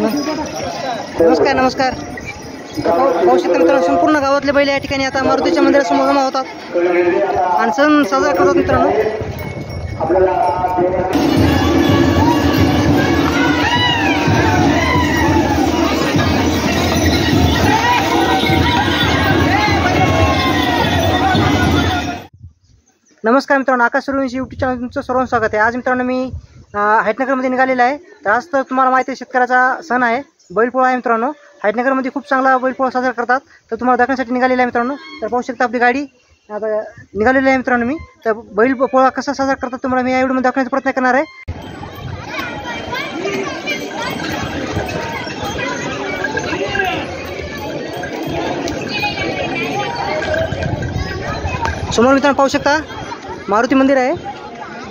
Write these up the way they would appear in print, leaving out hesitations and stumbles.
नमस्कार नमस्कार. पाहू शकता मित्रांनो, संपूर्ण गावातले बैल या ठिकाणी आता मारुतीच्या मंदिरासमोर जमा होतात आणि सण साजरा करतात मित्रांनो. नमस्कार मित्रांनो, आकाश सूर्यवंशी यूट्यूब चॅनल तुमचं सर्वांचं स्वागत आहे. आज मित्रांनो मी हैटनगरमध्ये निघालेला आहे. तर आज तर तुम्हाला माहिती आहे शेतकऱ्याचा सण आहे, बैलपोळा आहे मित्रांनो. हैटनगरमध्ये खूप चांगला बैलपोळा साजरा करतात. तर तुम्हाला दाखवण्यासाठी निघालेला आहे मित्रांनो. तर पाहू शकता आपली गाडी आता निघालेली आहे मित्रांनो. मी तर बैलपोळा कसा साजरा करतात तुम्हाला मी या व्हिडिओमध्ये दाखवण्याचा प्रयत्न करणार आहे. समोर मित्रांनो पाहू शकता मारुती मंदिर आहे.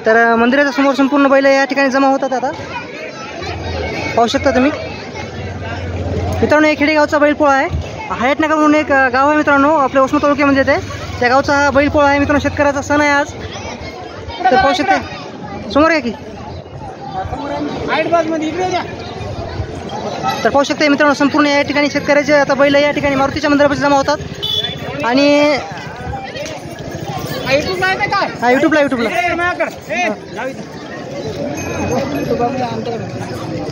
तर मंदिराच्या समोर संपूर्ण बैल या ठिकाणी जमा होतात. आता पाहू शकता तुम्ही मित्रांनो, हे खेडेगावचा बैलपोळा आहे. हैटनगर म्हणून एक गाव आहे मित्रांनो, आपल्या उस्मा तालुक्यामध्ये येते. त्या गावचा हा बैलपोळा आहे मित्रांनो. शेतकऱ्याचा सण आहे आज. तर पाहू शकता समोर आहे की तर पाहू शकता मित्रांनो, संपूर्ण या ठिकाणी शेतकऱ्याचे आता बैल या ठिकाणी मारुतीच्या मंदिरापाशी जमा होतात. आणि युट्यूबला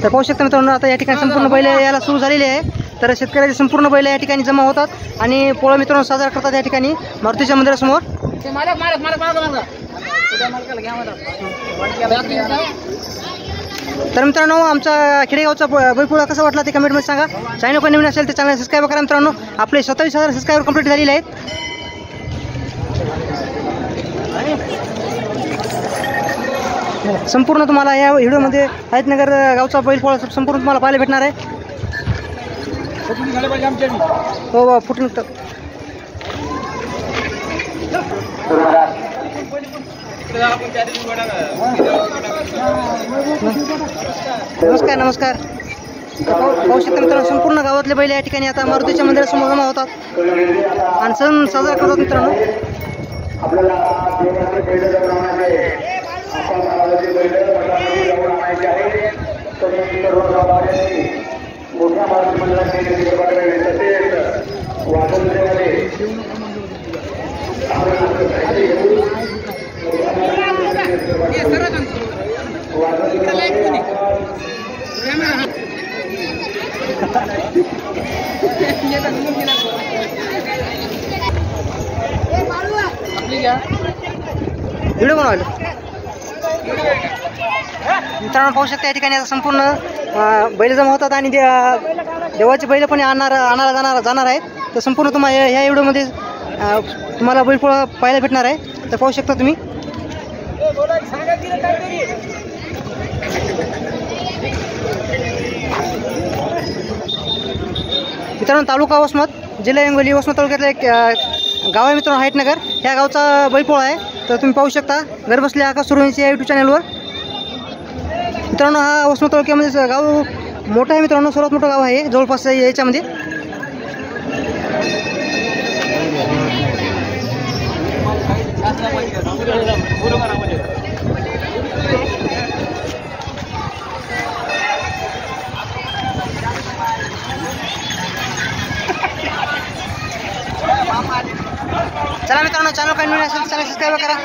तर पाहू शकता मित्रांनो, आता या ठिकाणी संपूर्ण बैल यायला सुरू झालेली आहे. तर शेतकऱ्याचे संपूर्ण बैल या ठिकाणी जमा होतात आणि पोळा मित्रांनो साजरा करतात या ठिकाणी मारुतीच्या मंदिरासमोर. तर मित्रांनो, आमचा खेडेगावचा बैलपोळा कसा वाटला ते कमेंटमध्ये सांगा. चॅनल पण नवीन असेल तर चॅनल सबस्क्राईब करा मित्रांनो. आपले 27,000 सबस्क्रायबर कंप्लीट झालेले आहेत. संपूर्ण तुम्हाला या व्हिडिओमध्ये हैटनगर गावचा बैलपोळा संपूर्ण तुम्हाला पाहायला भेटणार आहे. हो फुटून निघतं. नमस्कार नमस्कार. पाहू शकता मित्रांनो, संपूर्ण गावातले बैल या ठिकाणी आता मारुतीच्या मंदिरासमोर जमा होतात आणि सण साजरा करतात मित्रांनो. व्हिडिओ बनवायला मित्रांनो पाहू शकता या ठिकाणी आता संपूर्ण बैल जमा होतात आणि देवाचे बैल पण आणायला जाणार आहेत. तर संपूर्ण तुम्हाला ह्या व्हिडिओमध्ये तुम्हाला बैलपोळा पाहायला भेटणार आहे. तर पाहू शकता तुम्ही मित्रांनो, तालुका वसमत, जिल्हा हिंगोली, वसमत तालुक्यातलं एक गाव आहे मित्रांनो हैटनगर. ह्या गावचा बैलपोळा आहे. तर तुम्ही पाहू शकता घर बसल्या आकाश सूर्यवंशी या यूट्यूब चॅनलवर. मित्रांनो, हा वसमत तालुक्यामध्ये गाव मोठं आहे मित्रांनो, सर्वात मोठं गाव आहे जवळपास याच्यामध्ये. चला मित्रांनो, चॅनल काही नवीन असेल चॅनल सबस्क्राईब करा.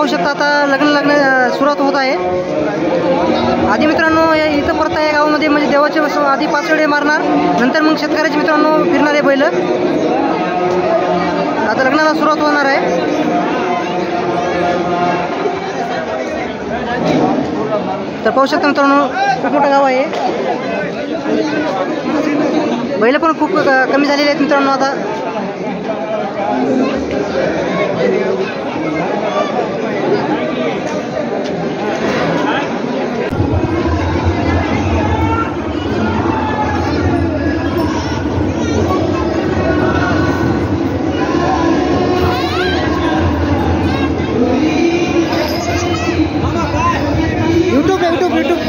पाहू शकता आता लग्न सुरुवात होत आहे. आधी मित्रांनो इथं परत आहे गावामध्ये म्हणजे देवाचे आधी 5 वेळे मारणार, नंतर मग शेतकऱ्याचे मित्रांनो फिरणारे बैल. आता लग्नाला सुरुवात होणार आहे. तर पाहू शकता मित्रांनो खूप मोठं गाव आहे. बैल पण खूप कमी झालेले आहेत मित्रांनो आता. YouTube.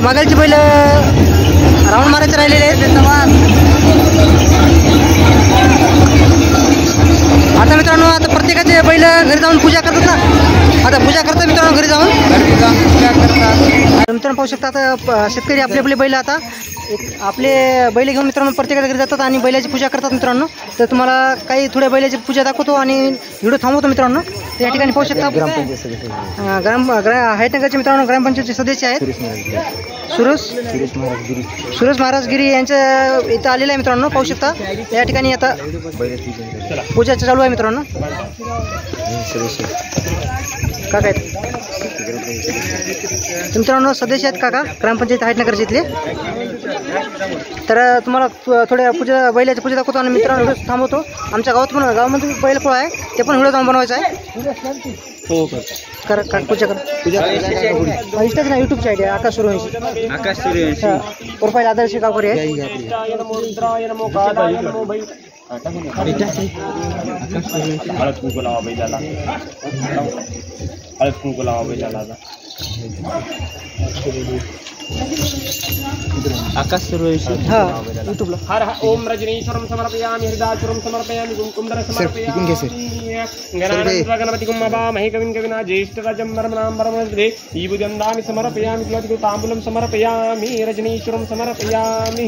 मागायचे बैल राऊंड मारायचे राहिलेले आहेत. आता मित्रांनो आता प्रत्येकाचे बैल घरी जाऊन पूजा करतात ना. आता पूजा करतात मित्रांनो घरी जाऊन पूजा करतात. मित्रांनो पाहू शकता आता शेतकरी आपले आपले बैल आता आपले बैल घेऊन मित्रांनो प्रत्येकाच्या घरी जातात आणि बैलाची पूजा करतात मित्रांनो. तर तुम्हाला काही थोड्या बैलाची पूजा दाखवतो आणि व्हिडिओ थांबवतो मित्रांनो. तर या ठिकाणी पाहू शकता हायटनगरचे मित्रांनो ग्रामपंचायतचे सदस्य आहेत सुरेश महाराज गिरी यांच्या इथं आलेलं आहे मित्रांनो. पाहू शकता या ठिकाणी आता पूजा चालू आहे मित्रांनो. काका आहेत मित्रांनो सदस्य आहेत काका ग्रामपंचायत हायटनगरचे इथले. तर तुम्हाला थोड्या पूजा बैलाची पूजा दाखवतो आणि मित्रांनो व्हिडिओ थांबवतो. आमच्या गावामध्ये बैलपोळा आहे ते पण व्हिडिओ जाऊन बनवायचा आहे. हो कर पूजा इंस्टाच ना यूट्यूबची आयडी आकाश सूर्यवंशी प्रोफाईल आदर्श गावकरी आहे. आकाश सूर्यवंशी हां यूट्यूबला. हर ओम रजनीश्वरम समर्पयामि हृदाचुरम समर्पयामि कुमकुमधर समर्पयामि गणपतिं महे कविं कविना ज्येष्ठराजं वरमणां वरमद्रे ईबुदन्दामि समर्पयामि तुलसी ताम्बूलं समर्पयामि रजनीश्वरं समर्पयामि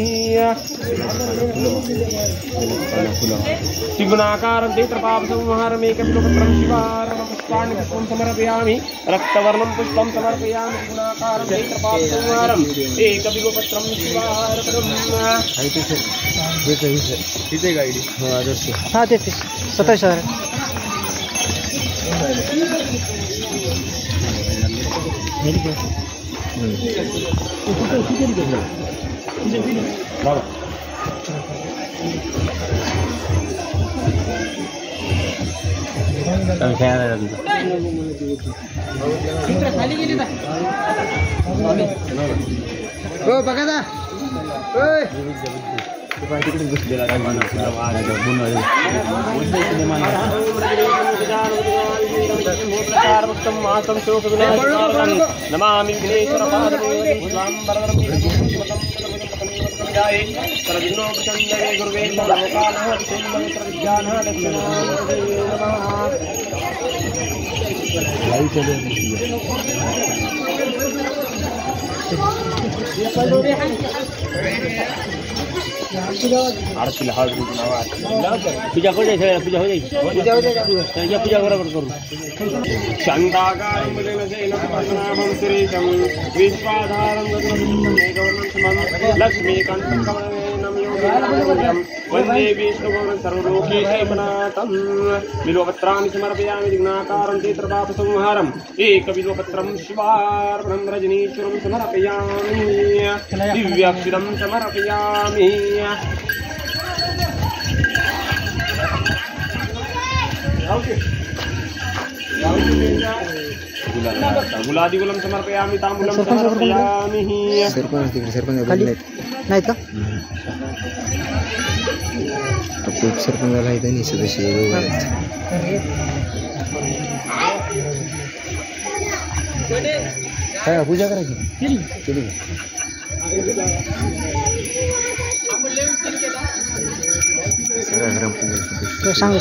त्रिगुणाकारं तेत्रपापसंहारमेकविलोपत्रं शिवारं पुष्पाणि पुष्पं समर्पयामि रक्तवर्णं पुष्पं समर्पयामि त्रिगुणाकारं तेत्रपापसंहारम् एकविलोपत्रं शिवारं तिथे गाईड हो आदर्श हां तेच 27,000 हो बघा ना नमामि पूजा हो जाएगी पूजा हो जाएगी पूजा बराबर करूँ वंदे विष्णुगौरं सर्वलोकेशनाथं बिल्वपत्राणि समर्पयामि दिग्नाकारं तेत्रपापसंहारम् एकबिल्वपत्रं शिवार्पणं रजनीश्वरं समर्पयामि दिव्याक्षरं समर्पयामि गुलादिगुलं समर्पयामि ताम्बूलं समर्पयामि नाही का सरपंच झाला इथं नाही सदस्य काय पूजा करायची केली सांग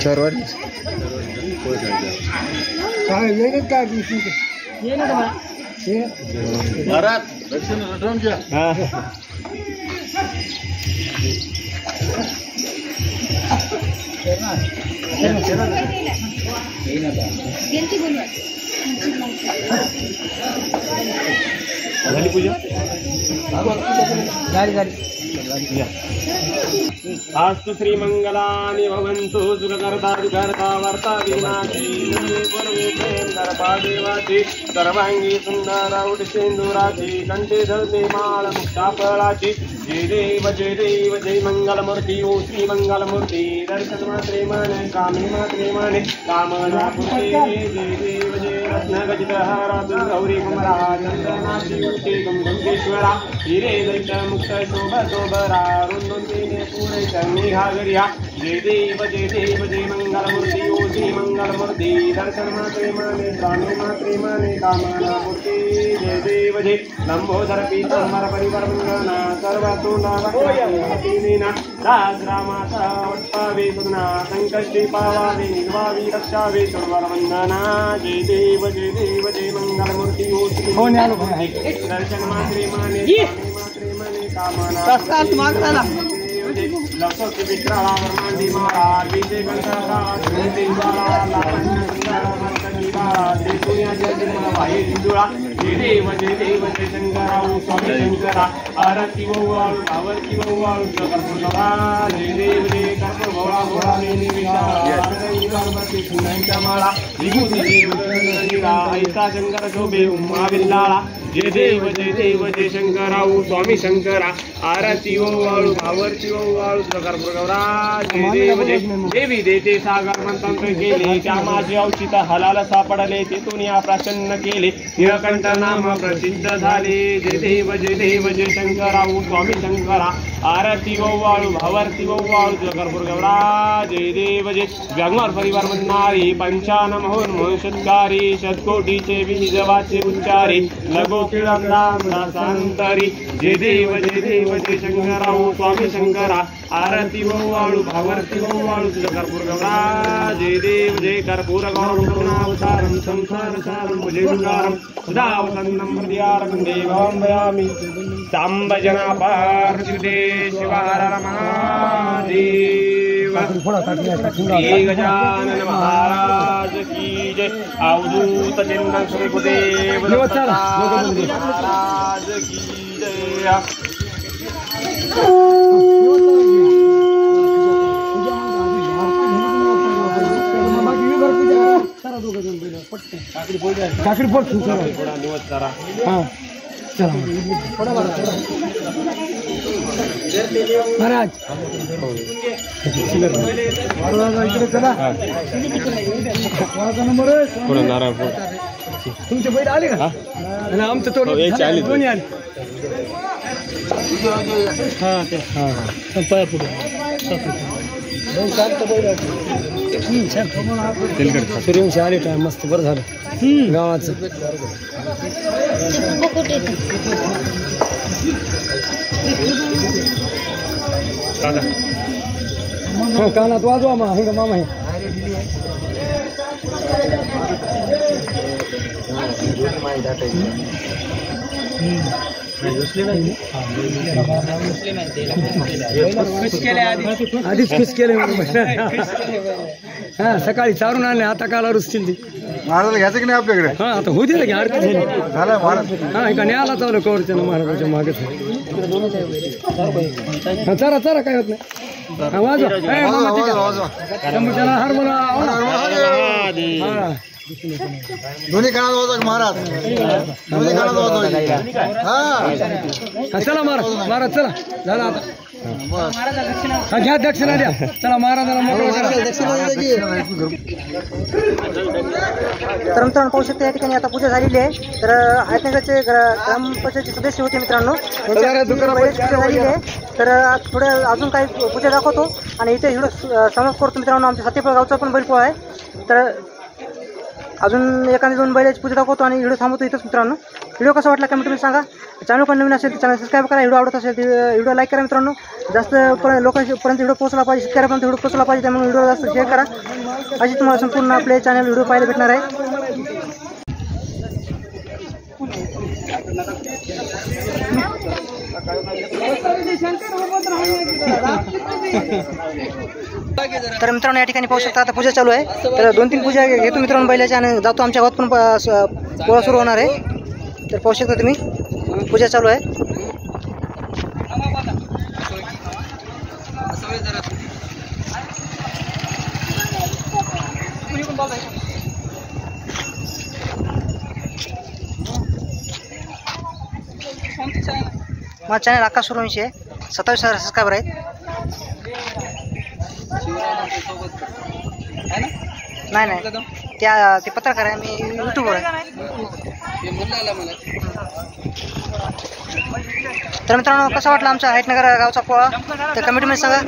चार भारत दक्षिण रटवून झाली पूजा आस्तु श्रीमंगलानि भवन्तु सुखकर्ता दुःखहर्ता वर्ता विनाशी पूर्वे प्रेमकर्ता देवाची सर्वांगी सुंदर उडसेंदुराची कंठे धरते माळ मुक्ताफळाची जय देव जय मंगलमूर्ती ओ श्री मंगलमूर्ती दर्शन मात्रे माने कामे मात्रे माने कामना पुते जय देव जय रत्नगजित हारा गौरी कुमरा चंद्रनाथी उटे गुंडेश्वरा हिरे दरित मुक्त शोभा शोभरा रुंदुंदीने पुरे चंगी घागरिया जय देव जय मंगलमूर्ती ओ श्री मंगलमूर्ती दर्शन मात्रे माने कामना पुते जय देव जय लंबोदर पीतांबर परिवार मंगना सर्वतोना वक्रीना राजरामाता वट्टावे सुना संकष्टी पावावे निर्वावी रक्षावे सर्ववंदना जय देव जय मंगलमूर्ती ओ श्री दर्शन मात्रे माने कामना लक्षोत्सव विक्राला वर्मांडी महाराज विजय कंठा जय देव जय शंकराऊ स्वामी शंकरा आरती वौवाळू आवर्ती वौवाळू जय देव जय कर्म भोळा भोळा नेनी विचारती सुनांच्या माळा विभूती ऐसा शंकर शोभे उम्मा विल्लाळा जय देव जय शंकराऊ स्वामी शंकरा आरती वौवाळू आवर्ती वौवाळू कर्पूरगौरा जय देव जय देवी देते सागर मंत्र केले त्या माझे औचित हलाल सापडले तेथून या प्रसन्न केले निळकंठ नाम प्रसिद्ध झाले जय देव जय शंकराऊ स्वामी शंकरा आरती वौवाळू भावर्ती वौवाळू कर्पूरगौरा जय देव जय जगमार परिवार म्हणणारी पंचानन महोन शतकारी शतकोटीचे बीजवाचे उच्चारी लगो किळंदाम दासांतरी जय देव जय शंकराऊ स्वामी शंकरा आरती वौवाळू भावर्ती वौवाळू कर्पूरगौरा जय देव जय कर्पूरगौरं करुणावतारं संसार सारं भुजंगारं सदा वसन्तं हृदयारकं देवाम्बयामि सांब जनापार्थिते शिवहर महादेव श्री गजानन महाराज की जय अवधूत चिंतन श्री गुरुदेव महाराज की जय काकडी पोट हां चला महाराज इकडे चला तुमचे बैल आले का आणि आमचं तोड दोन्ही आले हां ते हां पाय पुढे सूर्यवंशी आले टाइम मस्त बरं झालं गावाचं हो कानात वाजवा मा हे मामा हे आधीच खुश केले हा सकाळी चारून आणले आता काला रुसतील ती महाराज घ्यायचं की नाही आपल्याकडे हा आता होऊ दे ना आरती झालं महाराज हा एका न्याला चालू कवरच्या महाराजाच्या मागे चला चला काय होत नाही हा वाजवा हर मला दोन्ही कानात वाजवा महाराज दोन्ही कानात वाजवा हा चला महाराज चला झाला आता घ्या दक्षिणा द्या चला महाराजाला तर मित्रांनो पाहू शकता या ठिकाणी आता पूजा झालेली आहे तर हातनगरचे ग्रामपंचायतचे सदस्य होते मित्रांनो पूजा झालेली आहे तर थोडं अजून काही पूजा दाखवतो आणि इथे व्हिडिओ समाप्त करतो मित्रांनो आमच्या सत्यपाळ गावचा पण बैलपोळा आहे तर अजून एखादी दोन बैलाची पूजा दाखवतो आणि व्हिडिओ थांबवतो इथंच मित्रांनो व्हिडिओ कसा वाटला कमेंटमध्ये सांगा चॅनल पण नवीन असेल तर चॅनल सबस्क्राईब करा व्हिडिओ आवडत असेल तर व्हिडिओ लाईक करा मित्रांनो जास्त लोकांपर्यंत व्हिडिओ पोहोचला पाहिजे शेतकऱ्यापर्यंत व्हिडिओ पोहोचला पाहिजे त्यामुळे व्हिडिओ जास्त शेअर करा अशी तुम्हाला संपूर्ण आपले चॅनल व्हिडिओ पाहायला भेटणार आहे तर मित्रांनो या ठिकाणी पाहू शकता आता पूजा चालू आहे. तर 2-3 पूजा घेतो मित्रांनो बैलाच्या आणि जातो. आमच्या गावात पण पोळा सुरू होणार आहे. तर पाहू शकता तुम्ही पूजा चालू आहे. माझा चॅनल आकाश सूर्यवंशी आहे. 27,000 सबस्क्रायबर आहेत. नाही ते पत्रकार आहे. मी यूट्यूबवर आहे. तर मित्रांनो कसा वाटला आमचा हैटनगर गावचा पोळा तर कमेंटमध्ये सांगा.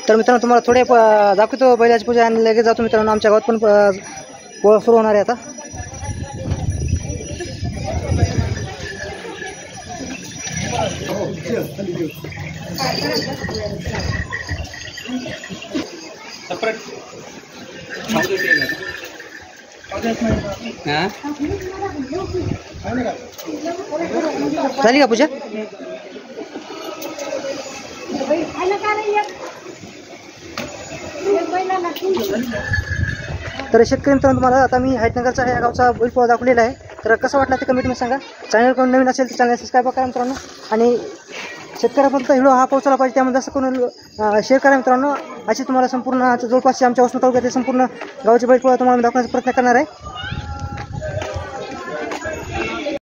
तर मित्रांनो तुम्हाला थोडे दाखवतो बैलाची पूजा आणि लगेच जातो मित्रांनो. आमच्या गावात पण पोळा सुरू होणार आहे आता. झाली का पूजा? तर शेतकरी मित्रांनो तुम्हाला आता मी हैटनगरचा या गावचा बैलपोळा दाखवलेला आहे. तर कसं वाटलं ते कमेंटमध्ये सांगा. चॅनल कोण नवीन असेल तर चॅनल सबस्क्राईब करा मित्रांनो. आणि शेतकऱ्यापर्यंत व्हिडिओ हा पोहोचला पाहिजे त्यामध्ये जास्त करून शेअर करा मित्रांनो. अशी तुम्हाला संपूर्ण जवळपासचे आमच्या वसमत तालुक्यातील संपूर्ण गावचे बैलपोळा तुम्हाला दाखवण्याचा प्रयत्न करणार आहे.